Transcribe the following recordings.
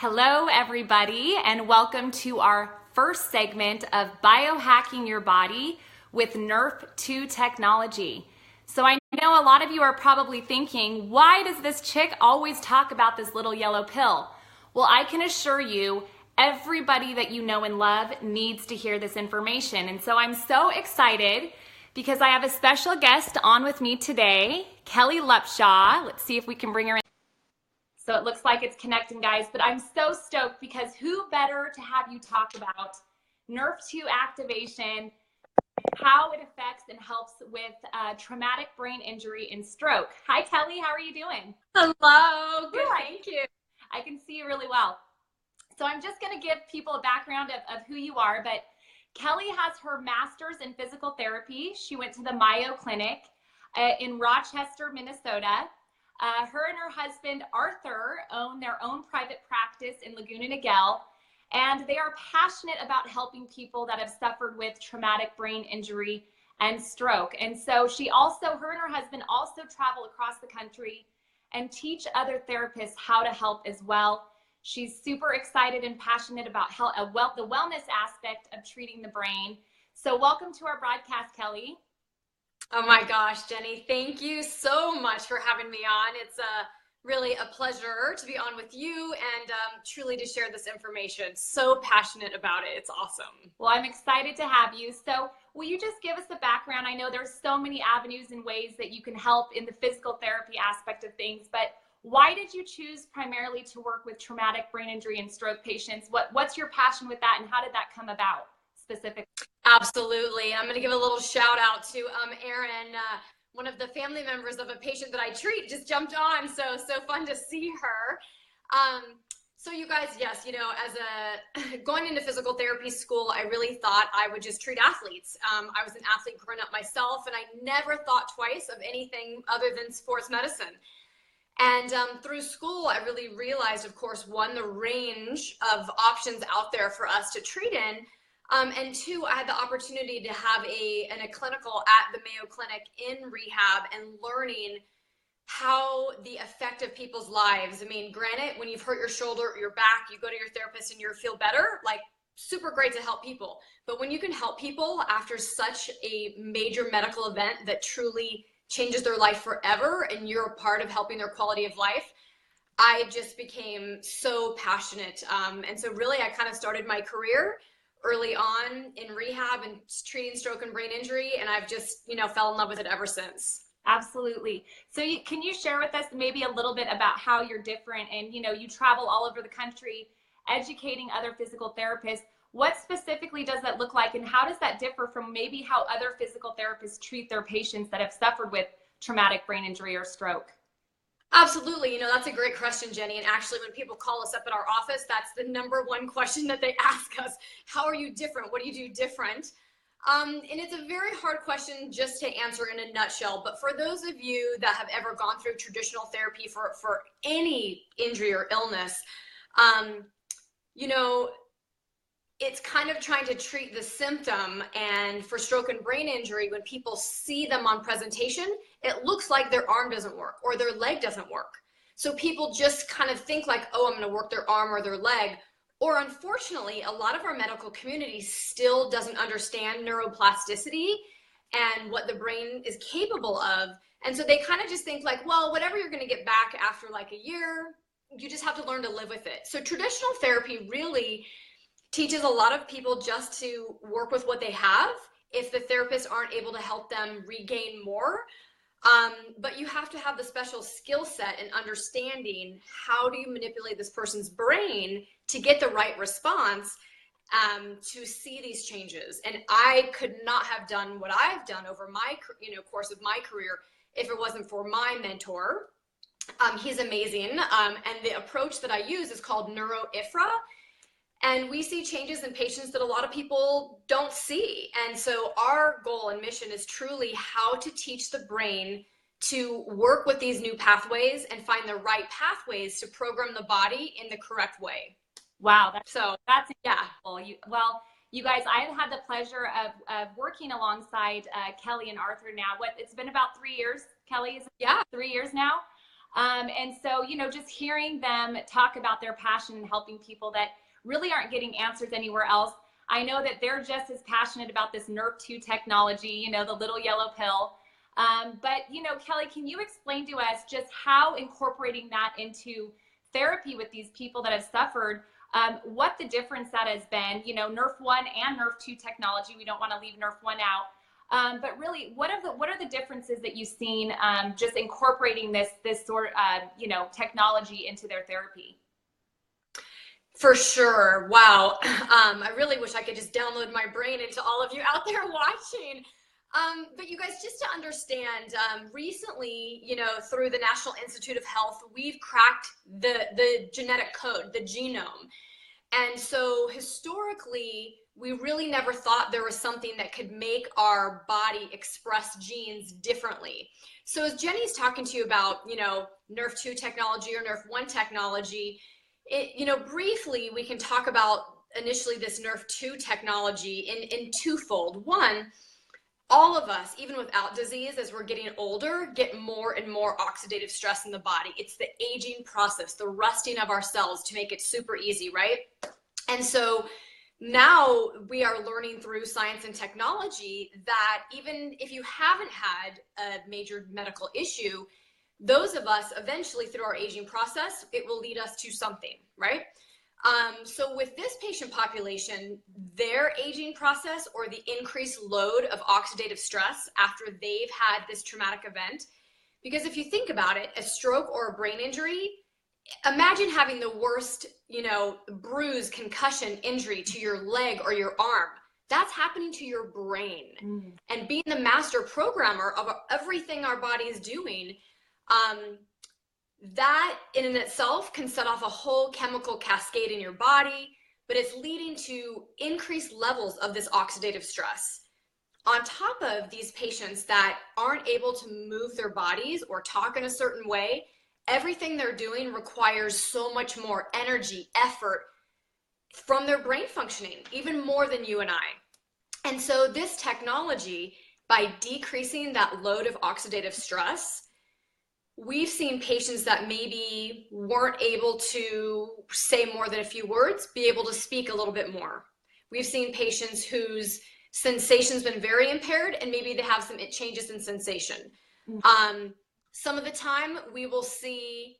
Hello, everybody, and welcome to our first segment of Biohacking Your Body with NRF2 technology. So I know a lot of you are probably thinking, why does this chick always talk about this little yellow pill? Well, I can assure you, everybody that you know and love needs to hear this information. And so I'm so excited because I have a special guest on with me today, Kelly Lupshaw. Let's see if we can bring her in. So it looks like it's connecting, guys, but I'm so stoked because who better to have you talk about NRF2 activation, how it affects and helps with traumatic brain injury and stroke. Hi, Kelly. How are you doing? Hello. Good. Thank you. I can see you really well. So I'm just going to give people a background of who you are, but Kelly has her master's in physical therapy. She went to the Mayo Clinic in Rochester, Minnesota. Her and her husband, Arthur, own their own private practice in Laguna Niguel, and they are passionate about helping people that have suffered with traumatic brain injury and stroke. And so her and her husband also travel across the country and teach other therapists how to help as well. She's super excited and passionate about the wellness aspect of treating the brain. So welcome to our broadcast, Kelly. Oh my gosh, Jenny, thank you so much for having me on. It's really a pleasure to be on with you and truly to share this information. So passionate about it. It's awesome. Well, I'm excited to have you. So will you just give us the background? I know there's so many avenues and ways that you can help in the physical therapy aspect of things, but why did you choose primarily to work with traumatic brain injury and stroke patients? What's your passion with that, and how did that come about specifically? Absolutely. I'm going to give a little shout out to Erin, one of the family members of a patient that I treat, just jumped on. So fun to see her. So you guys, yes, as going into physical therapy school, I really thought I would just treat athletes. I was an athlete growing up myself, and I never thought twice of anything other than sports medicine. And through school, I really realized, of course, one, the range of options out there for us to treat in. And two, I had the opportunity to have a clinical at the Mayo Clinic in rehab and learning how the effect of people's lives. I mean, granted, when you've hurt your shoulder or your back, you go to your therapist and you feel better, like super great to help people. But when you can help people after such a major medical event that truly changes their life forever and you're a part of helping their quality of life, I just became so passionate. And so really, I kind of started my career early on in rehab and treating stroke and brain injury, and I've just fell in love with it ever since. Absolutely. So can you share with us maybe a little bit about how you're different, and you travel all over the country educating other physical therapists. What specifically does that look like, and how does that differ from maybe how other physical therapists treat their patients that have suffered with traumatic brain injury or stroke? Absolutely. That's a great question, Jenny. And actually, when people call us up at our office, that's the number one question that they ask us. How are you different? What do you do different? And it's a very hard question just to answer in a nutshell. But for those of you that have ever gone through traditional therapy for any injury or illness, it's kind of trying to treat the symptom. And for stroke and brain injury, when people see them on presentation, it looks like their arm doesn't work or their leg doesn't work. So people just kind of think like, oh, I'm going to work their arm or their leg. Or unfortunately, a lot of our medical community still doesn't understand neuroplasticity and what the brain is capable of. And so they kind of just think like, well, whatever you're going to get back after like a year, you just have to learn to live with it. So traditional therapy really teaches a lot of people just to work with what they have if the therapists aren't able to help them regain more. But you have to have the special skill set and understanding how do you manipulate this person's brain to get the right response to see these changes. And I could not have done what I've done over my course of my career if it wasn't for my mentor. He's amazing. And the approach that I use is called NeuroIFRA. And we see changes in patients that a lot of people don't see. And so our goal and mission is truly how to teach the brain to work with these new pathways and find the right pathways to program the body in the correct way. Wow. That's incredible. You guys, I've had the pleasure of working alongside Kelly and Arthur now. It's been about 3 years, Kelly? Is it 3 years now? And so, you know, just hearing them talk about their passion and helping people that really aren't getting answers anywhere else. I know that they're just as passionate about this NRF2 technology, you know, the little yellow pill. But, you know, Kelly, can you explain to us just how incorporating that into therapy with these people that have suffered, what the difference that has been, you know, NRF1 and NRF2 technology, we don't want to leave NRF1 out. But really, what are the differences that you've seen just incorporating this sort of, you know, technology into their therapy? For sure. Wow. I really wish I could just download my brain into all of you out there watching. But you guys, just to understand, recently, you know, through the National Institute of Health, we've cracked the genetic code, the genome. And so historically, we really never thought there was something that could make our body express genes differently. So as Jenny's talking to you about, you know, NRF2 technology or NRF1 technology, you know, briefly, we can talk about initially this NRF2 technology in twofold. One, all of us, even without disease, as we're getting older, get more and more oxidative stress in the body. It's the aging process, the rusting of our cells to make it super easy, right? And so now we are learning through science and technology that even if you haven't had a major medical issue, those of us eventually through our aging process, it will lead us to something, right? So with this patient population, their aging process or the increased load of oxidative stress after they've had this traumatic event, because if you think about it, a stroke or a brain injury, imagine having the worst, you know, bruise, concussion, injury to your leg or your arm. That's happening to your brain. And being the master programmer of everything our body is doing, that in and itself can set off a whole chemical cascade in your body, but it's leading to increased levels of this oxidative stress. On top of these patients that aren't able to move their bodies or talk in a certain way, everything they're doing requires so much more energy, effort from their brain functioning, even more than you and I. And so this technology, by decreasing that load of oxidative stress, we've seen patients that maybe weren't able to say more than a few words, be able to speak a little bit more. We've seen patients whose sensation's been very impaired and maybe they have some changes in sensation. Some of the time we will see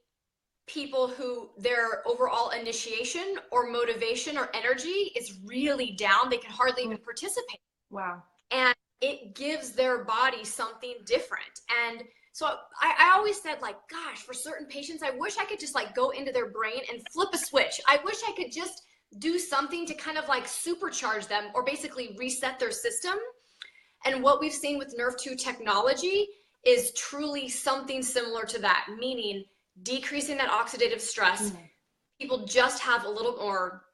people who their overall initiation or motivation or energy is really down. They can hardly even participate. Wow. And it gives their body something different. And so I always said, like, gosh, for certain patients, I wish I could just like go into their brain and flip a switch. I wish I could just do something to kind of like supercharge them or basically reset their system. And what we've seen with NRF2 technology is truly something similar to that, meaning decreasing that oxidative stress. People just have a little more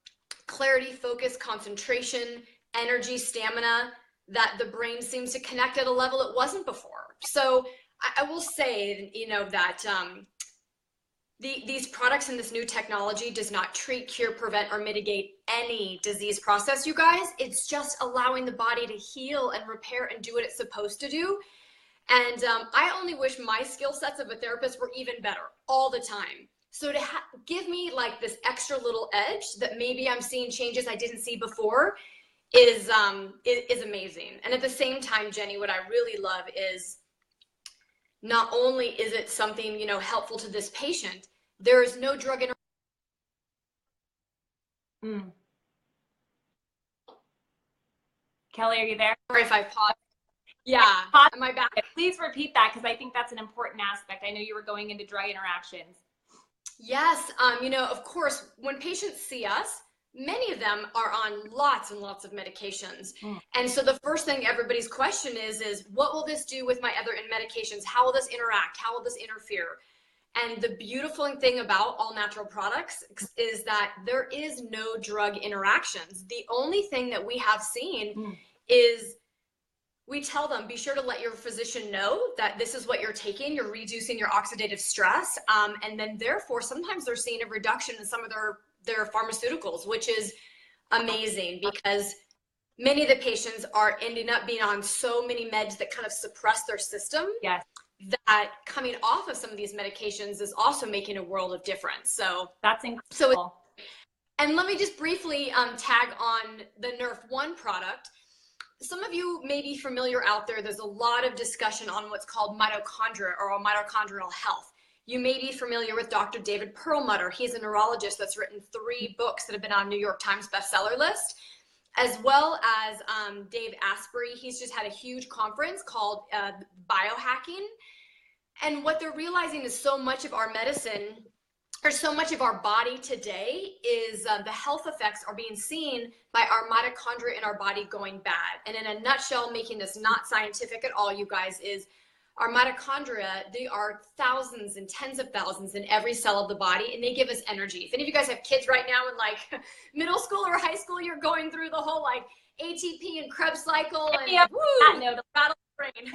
clarity, focus, concentration, energy, stamina, that the brain seems to connect at a level it wasn't before. So I will say, you know, that these products and this new technology does not treat, cure, prevent, or mitigate any disease process, you guys. It's just allowing the body to heal and repair and do what it's supposed to do. And I only wish my skill sets of a therapist were even better all the time. So to give me like this extra little edge that maybe I'm seeing changes I didn't see before is amazing. And at the same time, Jenny, what I really love is not only is it something, you know, helpful to this patient, there is no drug Kelly, are you there? Sorry if I pause. Yeah, am I back? Please repeat that because I think that's an important aspect. I know you were going into drug interactions. Yes, you know, of course, when patients see us, many of them are on lots and lots of medications. And so the first thing everybody's question is what will this do with my other medications? How will this interact? How will this interfere? And the beautiful thing about all natural products is that there is no drug interactions. The only thing that we have seen is we tell them, be sure to let your physician know that this is what you're taking. You're reducing your oxidative stress. And then therefore, sometimes they're seeing a reduction in some of their pharmaceuticals, which is amazing because many of the patients are ending up being on so many meds that kind of suppress their system. Yes. that coming off of some of these medications is also making a world of difference. So that's incredible. And let me just briefly tag on the NRF1 product. Some of you may be familiar out there. There's a lot of discussion on what's called mitochondria or mitochondrial health. You may be familiar with Dr. David Perlmutter. He's a neurologist that's written 3 books that have been on New York Times bestseller list, as well as Dave Asprey. He's just had a huge conference called Biohacking. And what they're realizing is so much of our medicine, or so much of our body today, is the health effects are being seen by our mitochondria in our body going bad. And in a nutshell, making this not scientific at all, you guys, is our mitochondria, they are thousands and tens of thousands in every cell of the body, and they give us energy. If any of you guys have kids right now in like middle school or high school, you're going through the whole like ATP and Krebs cycle and battle brain.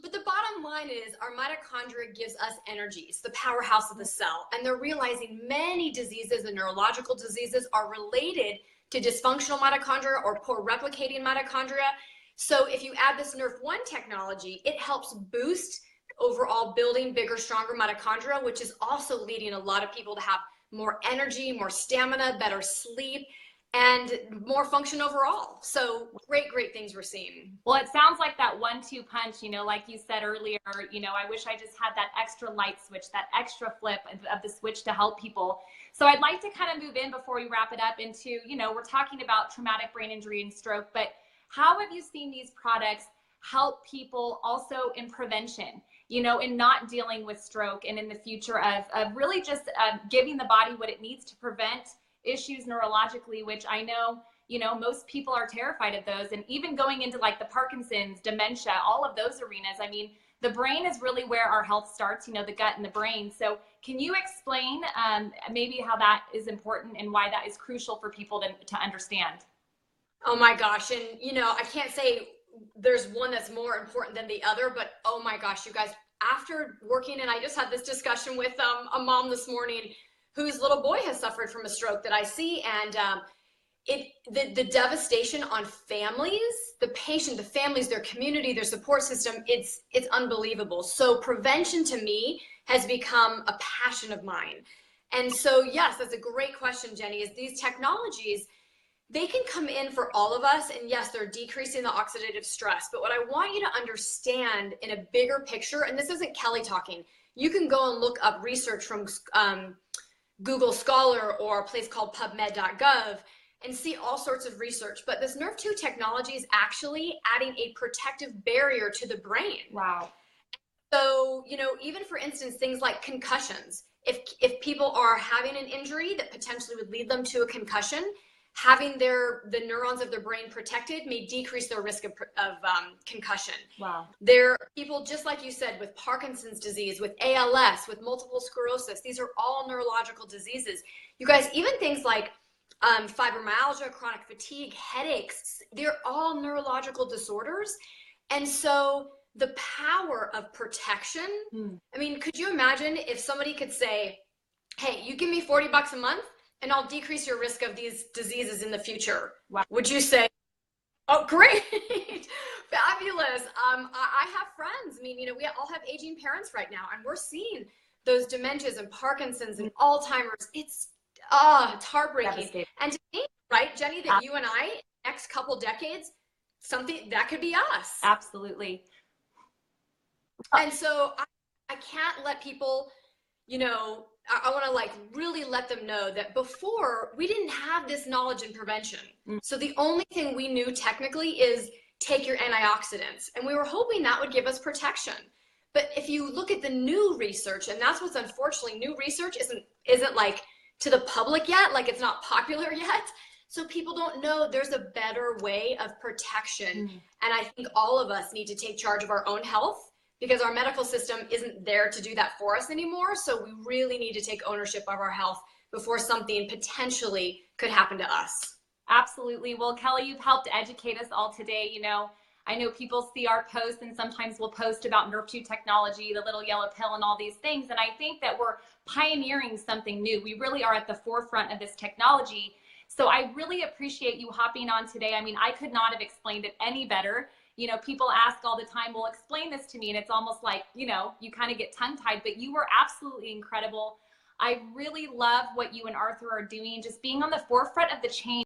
But the bottom line is our mitochondria gives us energy. It's the powerhouse of the cell. And they're realizing many diseases and neurological diseases are related to dysfunctional mitochondria or poor replicating mitochondria. So if you add this NRF1 technology, it helps boost overall building bigger, stronger mitochondria, which is also leading a lot of people to have more energy, more stamina, better sleep, and more function overall. So great things we're seeing. Well, it sounds like that 1-2 punch, you know, like you said earlier, you know, I wish I just had that extra light switch, that extra flip of the switch to help people. So I'd like to kind of move in before we wrap it up into, you know, we're talking about traumatic brain injury and stroke, but how have you seen these products help people also in prevention, you know, in not dealing with stroke and in the future of really just giving the body what it needs to prevent issues neurologically, which I know, you know, most people are terrified of those. And even going into like the Parkinson's, dementia, all of those arenas, I mean, the brain is really where our health starts, you know, the gut and the brain. So can you explain maybe how that is important and why that is crucial for people to understand? Oh my gosh. And, you know, I can't say there's one that's more important than the other, but oh my gosh, you guys, after working, and I just had this discussion with a mom this morning whose little boy has suffered from a stroke that I see, and the devastation on families, the patient, the families, their community, their support system, it's unbelievable. So prevention to me has become a passion of mine. And so, yes, that's a great question, Jenny, is these technologies, they can come in for all of us, and yes, they're decreasing the oxidative stress. But what I want you to understand in a bigger picture, and this isn't Kelly talking, you can go and look up research from Google Scholar or a place called PubMed.gov and see all sorts of research. But this NRF2 technology is actually adding a protective barrier to the brain. Wow. So, you know, even for instance, things like concussions, if people are having an injury that potentially would lead them to a concussion, having the neurons of their brain protected may decrease their risk of concussion. Wow. There are people, just like you said, with Parkinson's disease, with ALS, with multiple sclerosis. These are all neurological diseases. You guys, even things like fibromyalgia, chronic fatigue, headaches, they're all neurological disorders. And so the power of protection, I mean, could you imagine if somebody could say, hey, you give me $40 a month, and I'll decrease your risk of these diseases in the future? Wow. Would you say, oh, great, fabulous? I have friends. I mean, you know, we all have aging parents right now, and we're seeing those dementias and Parkinson's and Alzheimer's. It's heartbreaking. And to me, right, Jenny, that you and I, next couple decades, something that could be us. Absolutely. And so I can't let people, you know, I want to like really let them know that before we didn't have this knowledge in prevention. So the only thing we knew technically is take your antioxidants, and we were hoping that would give us protection. But if you look at the new research, and that's what's unfortunately, new research isn't like to the public yet, like it's not popular yet. So people don't know there's a better way of protection. And I think all of us need to take charge of our own health, because our medical system isn't there to do that for us anymore. So we really need to take ownership of our health before something potentially could happen to us. Absolutely. Well, Kelly, you've helped educate us all today. You know, I know people see our posts, and sometimes we'll post about NRF2 technology, the little yellow pill, and all these things. And I think that we're pioneering something new. We really are at the forefront of this technology. So I really appreciate you hopping on today. I mean, I could not have explained it any better. you know, people ask all the time, well, explain this to me. And it's almost like, you know, you kind of get tongue tied, but you were absolutely incredible. I really love what you and Arthur are doing, just being on the forefront of the change